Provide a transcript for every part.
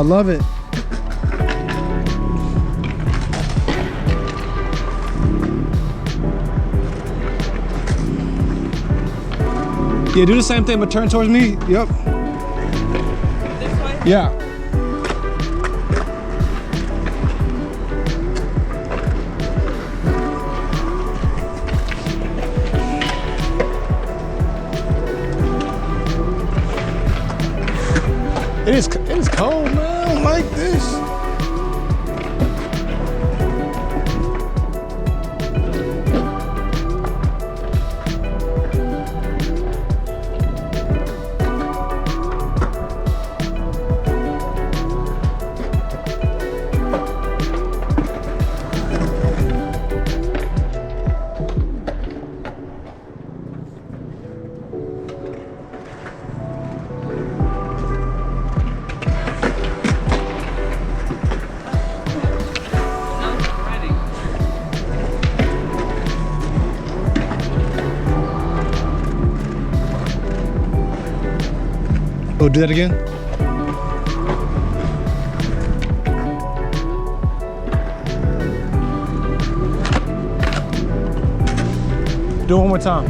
I love it. Yeah, do the same thing, but turn towards me. Yep. This way? Yeah. It is cold, man. I don't like this. Oh, do that again? Do it one more time.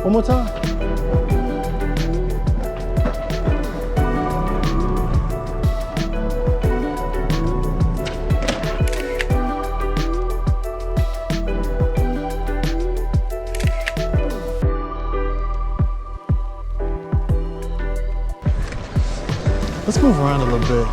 One more time. Let's move around a little bit.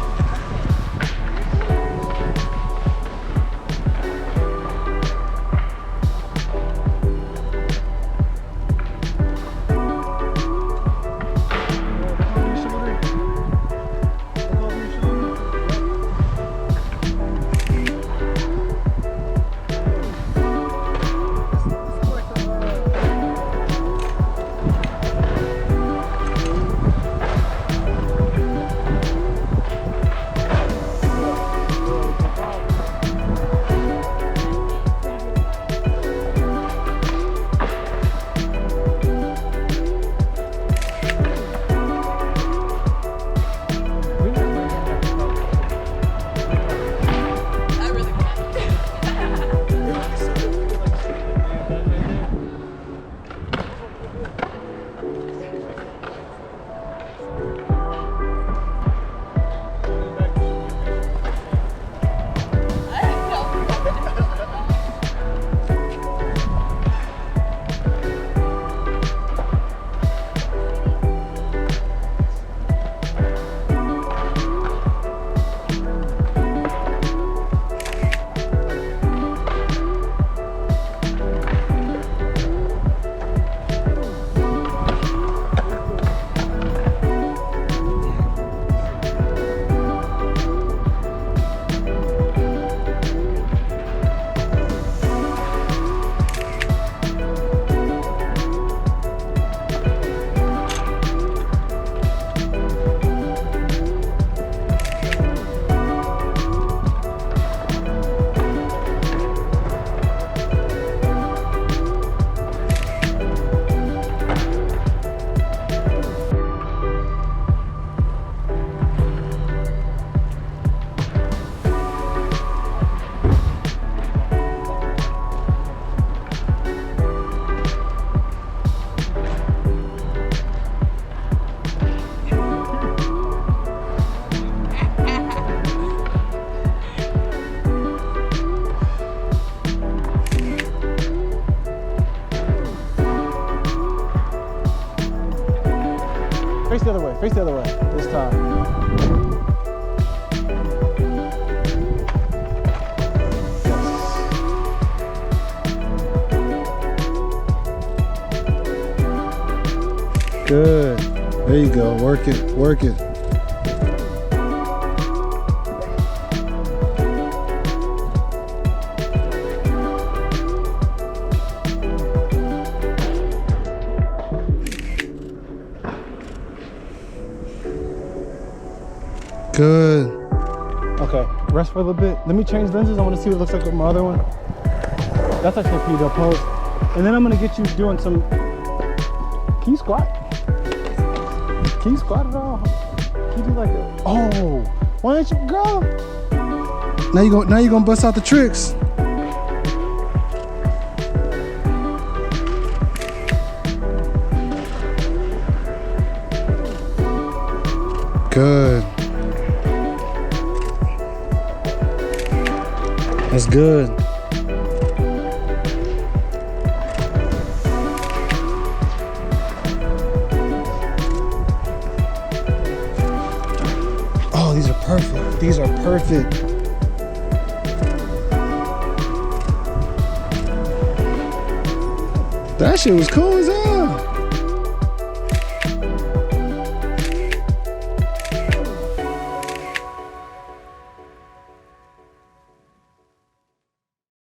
Face the other way, face the other way this time. Yes. Good. There you go. Work it, work it. Good. Okay, rest for a little bit. Let me change lenses. I want to see what it looks like with my other one. That's actually a pretty dope pose. And then I'm gonna get you doing some. Can you squat? Can you squat at all? Can you do like a? Oh, why don't you go? Now you gonna bust out the tricks. Good. That's good. Oh, these are perfect. These are perfect. That shit was cool as hell.